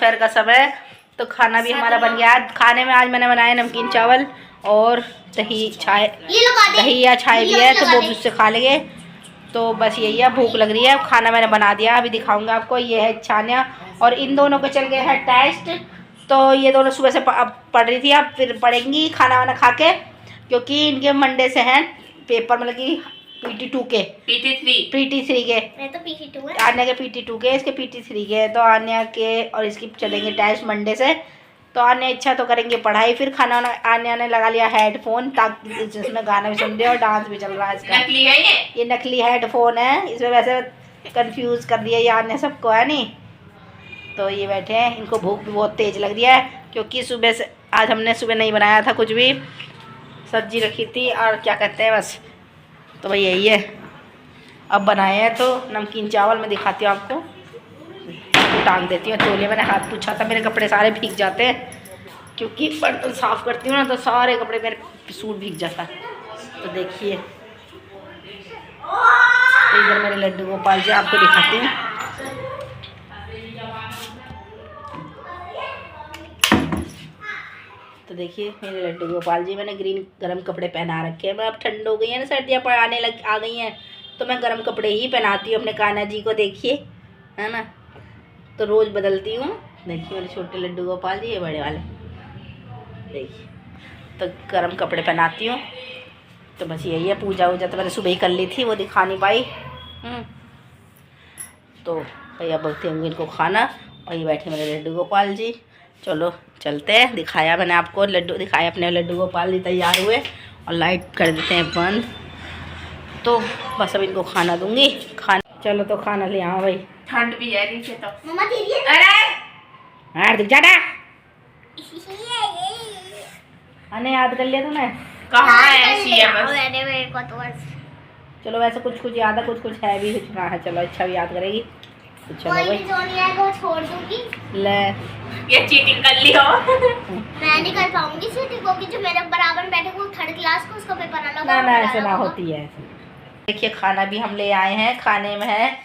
दोपहर का समय। तो खाना भी हमारा बन गया। खाने में आज मैंने बनाया नमकीन चावल और दही या छाय भी है, तो वो भी उससे खा लेंगे। तो बस यही है, भूख लग रही है। खाना मैंने बना दिया, अभी दिखाऊंगा आपको। ये है छानिया और इन दोनों के चल गए हैं टेस्ट। तो ये दोनों सुबह से पढ़ रही थी, अब फिर पढ़ेंगी खाना वाना खा के, क्योंकि इनके मंडे से हैं पेपर, मतलब कि PT2 के PT3 के। मैं तो PT2 है, आन्या के PT2 के, इसके PT3 के। तो आन्या के और इसकी चलेंगे टेस्ट मंडे से। तो आन्या इच्छा तो करेंगे पढ़ाई, फिर खाना वाना। आन्या ने लगा लिया हेडफोन ताकि जिसमें गाना भी सुन रहे और डांस भी चल रहा है इसका। नकली है ये नकली हेडफोन है, इसमें वैसे कंफ्यूज कर दिया ये आन्या सबको, है नहीं। तो ये बैठे हैं, इनको भूख भी बहुत तेज लग रही है, क्योंकि सुबह से आज हमने सुबह नहीं बनाया था कुछ भी, सब्जी रखी थी और क्या कहते हैं बस। तो भाई यही है, अब बनाए हैं। तो नमकीन चावल मैं दिखाती हूँ आपको, टांग देती हूँ तौलिया। मैंने हाथ पूछा था, मेरे कपड़े सारे भीग जाते हैं, क्योंकि बर्तन साफ़ करती हूँ ना, तो सारे कपड़े मेरे सूट भीग जाता है। तो देखिए, तो इधर मेरे लड्डू गोपाल जी आपको दिखाती हूँ। तो देखिए मेरे लड्डू गोपाल जी, मैंने ग्रीन गर्म कपड़े पहना रखे हैं। मैं अब ठंड हो गई है ना, सर्दियाँ आ गई हैं, तो मैं गर्म कपड़े ही पहनाती हूँ अपने कान्हा जी को, देखिए, है ना। तो रोज़ बदलती हूँ। देखिए मेरे छोटे लड्डू गोपाल जी, ये बड़े वाले, देखिए। तो गर्म कपड़े पहनाती हूँ। तो बस यही है। पूजा वूजा तो मैंने सुबह ही कर ली थी, वो दिखा नहीं पाई। तो भैया बोलते होंगे इनको खाना। और ये बैठे मेरे लड्डू गोपाल जी। चलो चलते हैं, दिखाया मैंने आपको, लड्डू दिखाया अपने लड्डू गोपाल जी तैयार हुए, और लाइट कर देते हैं बंद। तो बस अब इनको खाना दूंगी। खाना, चलो तो खाना ले आओ भाई, ठंड भी है नीचे तो। मम्मा दे दिए। अरे दिख जाना, अने याद कर लिया तूने, कहाँ है ऐसी है बस। चलो वैसे कुछ कुछ याद है, कुछ कुछ है भी, कुछ ना है। चलो अच्छा भी याद करेगी। तो चलो भाई, जो नहीं आएगा वो छोड़ दूंगी। ले, ये चीटिंग कर ली हो। मैं नहीं कर पाऊंगी चीटिंग, क्योंकि जो मेरे बराबर बैठे वो थर्ड क्लास को, उसका पेपर अलग। ना ऐसे ना होती है। देखिए खाना भी हम ले आए हैं। खाने में है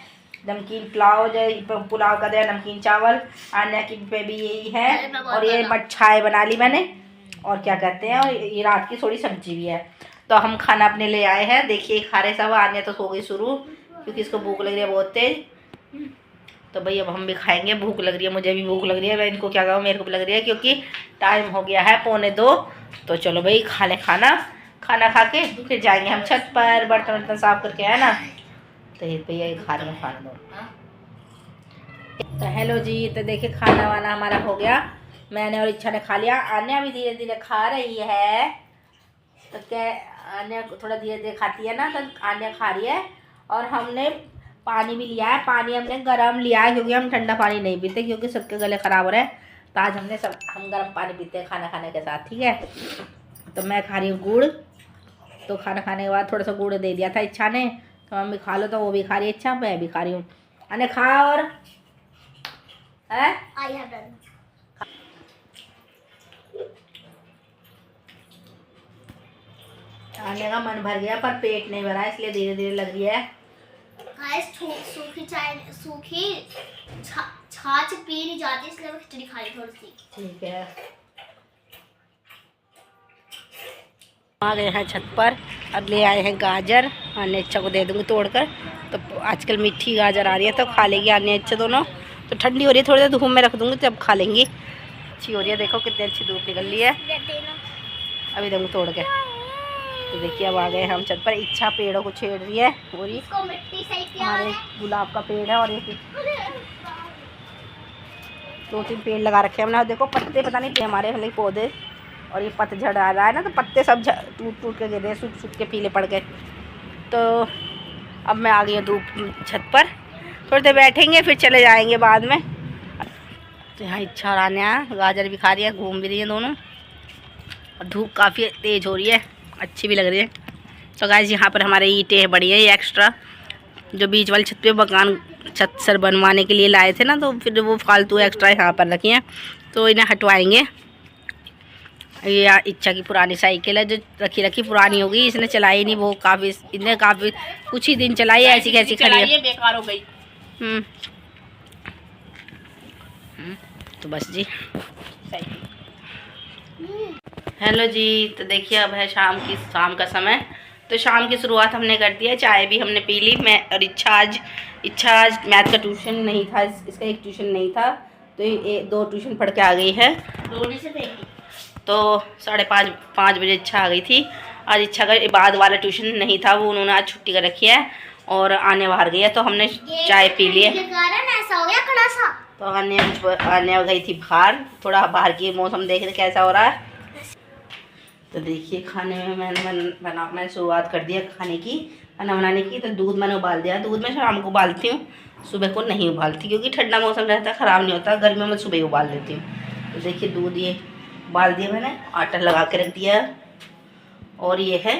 नमकीन पुलाव का दिया, नमकीन चावल। आन्या की पे भी यही है, और ये मच्छाई बना ली मैंने, और क्या कहते हैं, और ये रात की थोड़ी सब्जी भी है। तो हम खाना अपने ले आए हैं। देखिए खा रहे सब। आन्या तो सो गई शुरू, क्योंकि इसको भूख लग रही है बहुत तेज। तो भाई अब हम भी खाएंगे, भूख लग रही है, मुझे भी भूख लग रही है। मैं इनको क्या कहूँ, मेरे को भी लग रही है, क्योंकि टाइम हो गया है 1:45। तो चलो भाई खा ले खाना। खाना खा के फिर जाएंगे हम छत पर, बर्तन वर्तन साफ करके, है ना। तो ये भैया ये खा रहे हैं, खा लो। तो हेलो जी, तो देखिए खाना वाना हमारा हो गया। मैंने और इच्छा ने खा लिया। आन्या भी धीरे धीरे खा रही है। तो क्या, आन्या थोड़ा धीरे धीरे खाती है ना, तो आन्या खा रही है। और हमने पानी भी लिया है। पानी हमने गर्म लिया है, क्योंकि हम ठंडा पानी नहीं पीते, क्योंकि सबके गले ख़राब हो रहे हैं। तो आज हम गर्म पानी पीते हैं खाना खाने के साथ, ठीक है। तो मैं खा रही हूँ गुड़। तो खाना खाने के बाद थोड़ा सा गुड़ दे दिया था इच्छा ने, तो मम्मी खा लो, तो वो भी खा रही है इच्छा, मैं भी खा रही हूँ। अने खा, और है आने का मन भर गया, पर पेट नहीं भरा, इसलिए धीरे धीरे लग रही है। सूखी चाय, सूखी छाछ पी नहीं जाती, इसलिए मैं खिचड़ी खा रही थोड़ी सी, ठीक है। आ गए हैं छत पर, अब ले आए हैं गाजर। आने इच्छा को दे दूंगी तोड़कर। तो आजकल मीठी गाजर आ रही है, तो खा लेगी आने इच्छा दोनों। तो ठंडी हो रही है, थोड़ी देर धूप में रख दूंगी, तब खा लेंगी। अच्छी हो रही है, देखो कितनी अच्छी धूप निकल रही है। अभी दूंगी तोड़ के। तो देखिए अब आ गए हम छत पर। इच्छा पेड़ों को छेड़ रही है पूरी। हमारे गुलाब का पेड़ है, और एक 2-3 पेड़ लगा रखे हैं हमने। देखो पत्ते पता नहीं हमारे हले पौधे, और ये पतझड़ आ रहा है ना, तो पत्ते सब टूट टूट के गिर रहे हैं, सूख सूख के पीले पड़ गए। तो अब मैं आ गई हूँ धूप छत पर, थोड़ी देर बैठेंगे, फिर चले जाएंगे बाद में। तो यहाँ इच्छा और आन्या गाजर भी खा रही है, घूम भी रही है दोनों। और धूप काफ़ी तेज़ हो रही है, अच्छी भी लग रही है। तो गाइस यहाँ पर हमारे ईंटें बड़ी है, ये एक्स्ट्रा जो बीच वाली छत पे मकान छत सर बनवाने के लिए लाए थे ना, तो फिर वो फालतू एक्स्ट्रा यहाँ पर रखी हैं, तो इन्हें हटवाएंगे। ये इच्छा की पुरानी साइकिल है, जो रखी पुरानी हो गई, इसने चलाई नहीं, वो इन्हें काफ़ी कुछ ही दिन चलाई है, ऐसी कैसी खड़ी है, बेकार हो गई। तो बस जी हेलो जी। तो देखिए अब है शाम का समय। तो शाम की शुरुआत हमने कर दी है, चाय भी हमने पी ली। मैं और इच्छा आज मैथ का ट्यूशन नहीं था, इसका एक ट्यूशन नहीं था, तो ये 2 ट्यूशन पढ़ के आ गई है। तो 5:30 बजे इच्छा आ गई थी। आज इच्छा का बाद वाला ट्यूशन नहीं था, वो उन्होंने आज छुट्टी कर रखी है और आने बाहर गई है, तो हमने चाय पी ली है। तो आने गई थी बाहर, थोड़ा बाहर की मौसम देख रहे कैसा हो रहा है। तो देखिए खाने में मैंने शुरुआत कर दिया खाने की, खाना बनाने की। तो दूध मैंने उबाल दिया। दूध मैं शाम को उबालती हूँ, सुबह को नहीं उबालती, क्योंकि ठंडा मौसम रहता है, ख़राब नहीं होता। गर्मियों में सुबह ही उबाल देती हूँ। तो देखिए दूध ये उबाल दिया मैंने, आटा लगा के रख दिया। और ये है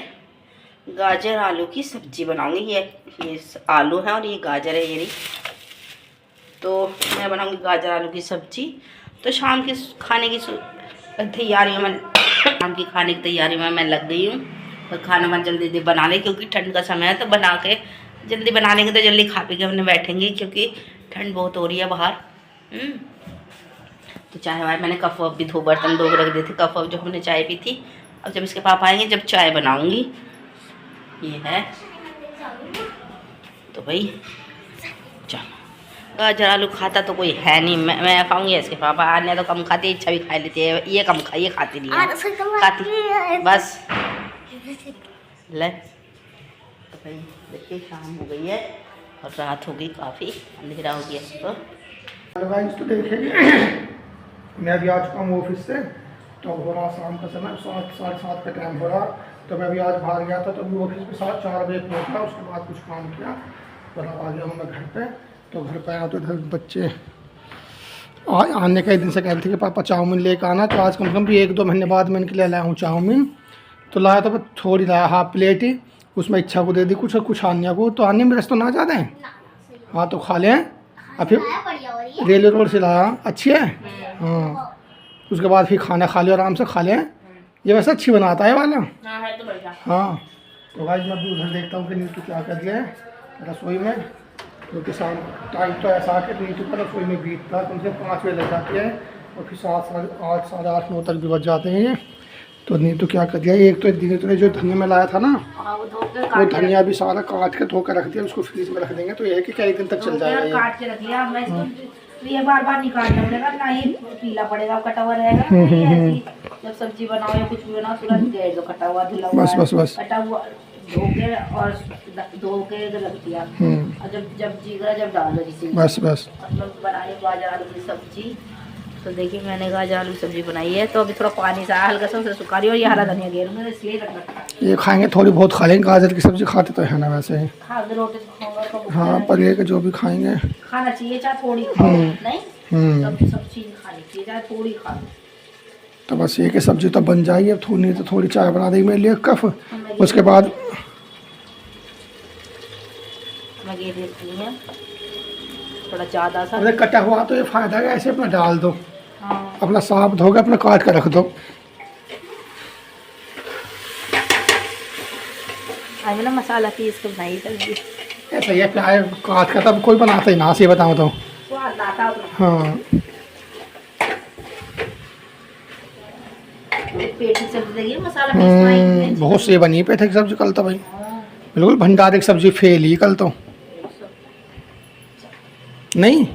गाजर आलू की सब्ज़ी बनाऊँगी। ये आलू है और ये गाजर है, ये रही। तो मैं बनाऊँगी गाजर आलू की सब्ज़ी। तो शाम की खाने की तैयारियों में शाम की खाने की तैयारी में मैं लग गई हूँ। और खाना मैं जल्दी बना लें, क्योंकि ठंड का समय है। तो बना के जल्दी बना लेंगे तो जल्दी खा पी के अपने बैठेंगे, क्योंकि ठंड बहुत हो रही है बाहर। तो चाय वाय मैंने कप वप भी धो बर्तन धो के रख दिए थे, कप वप जो हमने चाय पी थी। अब जब इसके पापा आएंगे जब चाय बनाऊँगी। ये है तो भाई चलो। गाजर आलू खाता तो कोई है नहीं, मैं खाऊंगी। इसके पापा आने तो कम खाती, इच्छा भी खा लेती है। ये कम ये खाती नहीं है, खाती बस ले। तो भाई देखिए शाम हो गई है और रात हो गई, काफ़ी अंधेरा हो गया। तो देखेंगे मैं अभी आ चुका हूँ ऑफिस से। तो हो रहा शाम का समय, 7:30 का टाइम हो रहा। तो मैं अभी आज बाहर गया था, तो अभी ऑफिस में 4 बजे पहुँचा। उसके बाद कुछ काम किया और अब आ गया हूँ मैं घर पे। तो घर पे आया तो इधर बच्चे आने का एक दिन से कह रहे थे कि पापा चाउमीन लेकर आना। तो आज कम से कम भी 1-2 महीने बाद मैं इनके लिए लाया हूँ चाउमीन। तो लाया तो थोड़ी लाया, हाफ प्लेट ही। उसमें इच्छा को दे दी कुछ आन्या को। तो आन्या मेरे से तो ना ज़्यादा है। हाँ तो खा लें। और फिर रेलवे रोड से लाया, अच्छी है। हाँ उसके बाद फिर खाना खा लिया, आराम से खा लें। ये वैसे अच्छी बनाता है वाला। हाँ तो भाई मैं भी उधर देखता हूँ कि नीतू क्या कर दिया है रसोई में। क्योंकि शाम टाइम तो ऐसा है कि नीतू का रसोई में बीतता है, कम से 5 बजे लग जाती है और फिर 7, 8, 9 तक भी बच जाते हैं ये। तो नीतू क्या कर दिया, एक तो नीतू ने जो धनिया में लाया था ना, वो धनिया भी सारा काट के धो कर रख दिया। उसको फ्रीज में रख देंगे तो ये है कि कई दिन तक चल जाएगा। काट के रख लिया मैं इसको, ये बार निकालना पड़ेगा ना, ये पीला पड़ेगा, कटा हुआ रहेगा। जब सब्जी बनाओ या कुछ भी बनाओ तुरंत गए जो कटा हुआ धुला हुआ बस कटा हुआ धो के रख दिया। और जब जी करा जब डाल दो जिसे बस बनाई गाजर आलू की सब्जी। तो देखिए मैंने गाजर आलू की सब्जी बनाई है। तो अभी थोड़ा पानी सा हल्का सा सुखा रही है। और ये हरा धनिया घेर मैंने इसलिए रख रखा है। ये खाएंगे थोड़ी बहुत खा लेंगे, गाजर की सब्जी खाते तो है ना वैसे ही। रोटी हाँ पर ये जो भी खाएंगे खाना चाहिए, चाहे थोड़ी खाओ नहीं, सब चीज़ खानी चाहिए, चाहे थोड़ी खा लो। तो बस ये कि सब्जी तो बन जाएगी। अब थोड़ी तो थोड़ी चाय बना देगी मेरे लिए कफ। उसके बाद थोड़ा ज़्यादा सा अरे कटा हुआ तो ये फायदा है, ऐसे अपना डाल दो। हाँ। अपना साफ धोकर अपना काट कर रख दो। आज ना मसाला पीस के बनाई सब्जी ऐसा ही है, प्याज काट कर तब कोई बनाता ही ना, से बताऊँ तो। हाँ बहुत से बनी पेठे की सब्जी कल तो भाई, बिल्कुल भंडारे की सब्जी फेल ही कल तो। नहीं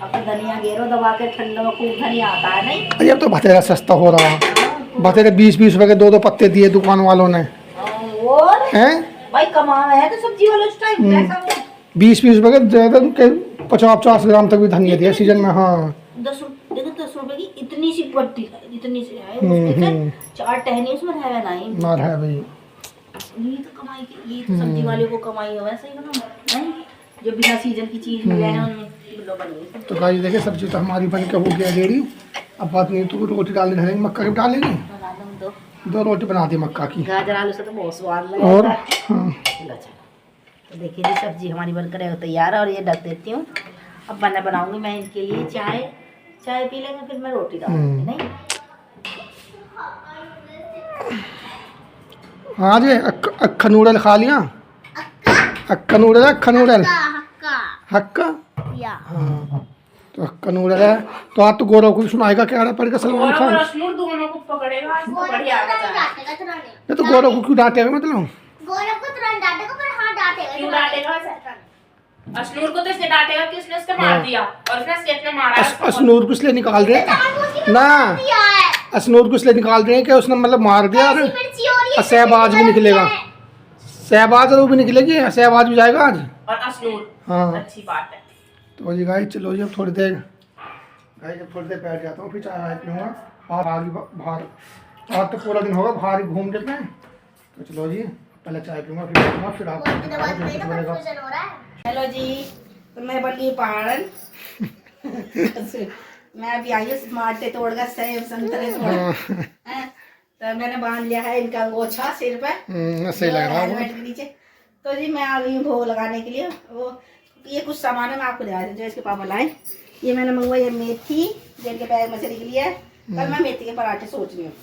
धनिया घेरो दबा के ठंडा में खूब धनिया आता है नहीं। अरे अब तो भतेरा सस्ता हो रहा है। भतेरे 20-20 रुपए के 2-2 पत्ते दिए दुकान वालों ने। हैं भाई कमा है तो सब्जी वालों उस टाइम 20-20 रुपए के ज़्यादा के 50-50 ग्राम तक भी धनिया दिया सीजन में। हाँ 10 रुपए की इतनी सी पट्टी इतनी सी है, 4 टहनी उसमें है नहीं ना है भाई। ये तो कमाई की, ये तो सब्जी वाले को कमाई है वैसे ही ना, नहीं जो बिना सीजन की चीज मिले हैं उनमें किलो बनी। तो गाइस देखिए सब्जी तो हमारी बन के हो गया रेडी। अब बात नहीं तो रोटी डालने रहेंगे, मक्का की डालेंगे। 2 रोटी बना दी मक्का की। गाजर आलू से तो बहुत स्वाद लगेगा। और तो देखिए जी सब्जी हमारी बनकर तैयार है और ये ढक देती हूँ। अब मैं बनाऊंगी मैं इनके लिए चाय पी लेंगे, फिर मैं रोटी डालूंगी। नहीं हाँ जी अक्खा नूडल खा लिया। अक्खा नूडल हक्का। हाँ तो तो कनूर है। तो आज तो गौरव को सुनाएगा क्या पड़ेगा सलमान खान। अश्नूर दोनों को पकड़ेगा, इसको बढ़िया मजा है। ये तो गौरव को क्यों डांटेगा मतलब? गौरव को तुरंत डांटेगा, पर हाँ डांटेगा। क्यों डांटेगा वैसे? अश्नूर को तो इसलिए डांटेगा कि उसने उसको मार दिया और उसने स्टेट में मारा है। अश्नूर को इसलिए निकाल रहे हैं ना, अश्नूर को इसलिए निकाल रहे हैं कि उसने मतलब मार दिया और शहबाज भी निकलेगा, शहबाज और वो भी निकलेगी, शहबाज भी जाएगा आज और अश्नूर। हाँ अच्छी बात है। तो जी गाइस चलो जी अब थोड़ी देर बैठ जाता हूँ, फिर चाय वाय पीऊँगा और आगे बाहर। आज तो पूरा दिन होगा बाहर ही घूम लेते हैं। तो चलो जी पहले चाय पीऊँगा, फिर आऊँगा, फिर आपको। हेलो जी, तो मैं बन गई पहाड़न। मैं अभी आई हूँ मार्टे तोड़कर सेब संतरे तोड़। तो मैंने बांध लिया है इनका गोछा सिर पे, सही लग रहा है हेलमेट के नीचे। तो जी मैं आ गई हूँ भोग लगाने के लिए। वो ये कुछ सामान है मैं आपको दिखा देती हूँ, जो इसके पापा लाए। ये मैंने मंगवाई है मेथी, जो इनके पैर में से निकली है। कल मैं मेथी के पराठे सोच रही हूँ।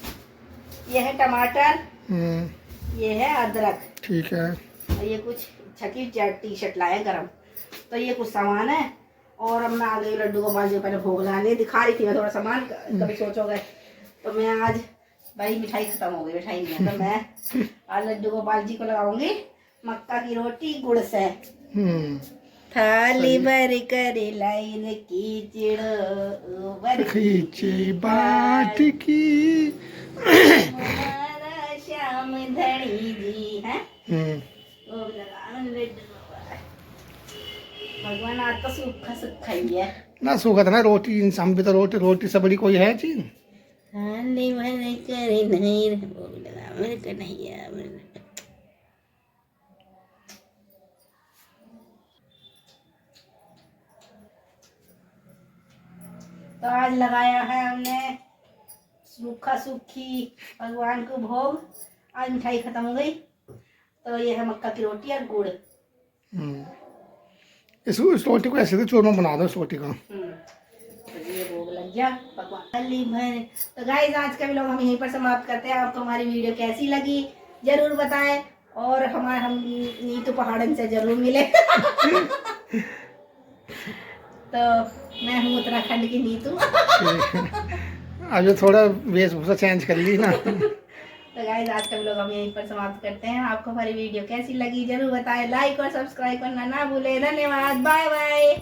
ये है टमाटर, ये है अदरक, ठीक है, और ये कुछ छकी टी शर्ट लाया गरम। तो ये कुछ सामान है। और अब मैं आ गई लड्डू गोपाल जी को पहले भोग लगाने दिखा रही थी मैं थोड़ा सामान, कभी सोचोगे। तो मैं आज भाई मिठाई खत्म हो गई, मिठाई नहीं है, तो मैं आज लड्डू गोपाल जी को लगाऊंगी मक्का की रोटी गुड़ से। थाली भर कर लाई रे कीचड़ खींची बाट की हमारा श्याम धनी जी है। भगवान आज तो सूखा सूखा ही है ना, सूखा था ना रोटी, इंसान भी तो रोटी, रोटी से बड़ी कोई है चीज। थाली भर कर नहीं भोग लगा मेरे कन्हैया। तो आज लगाया है हमने सूखा सूखी भगवान को भोग। आज मिठाई खत्म हो गई। तो ये है मक्का की रोटी और गुड़। इस रोटी को ऐसे तो चूरमा बना दो इस रोटी का। तो ये भोग लग गया भगवान थाली भर। तो गाइस आज का व्लॉग हम यहीं पर समाप्त करते हैं। आपको हमारी वीडियो कैसी लगी जरूर बताएं, और हम नीतू पहाड़न से जरूर मिले। तो मैं हूँ उत्तराखंड की नीतू। अभी थोड़ा वेशभूषा चेंज कर ली ना। तो गाइस आज का व्लॉग हम यहीं पर समाप्त करते हैं। आपको हमारी वीडियो कैसी लगी जरूर बताएं, लाइक और सब्सक्राइब करना ना भूलें। धन्यवाद, बाय बाय।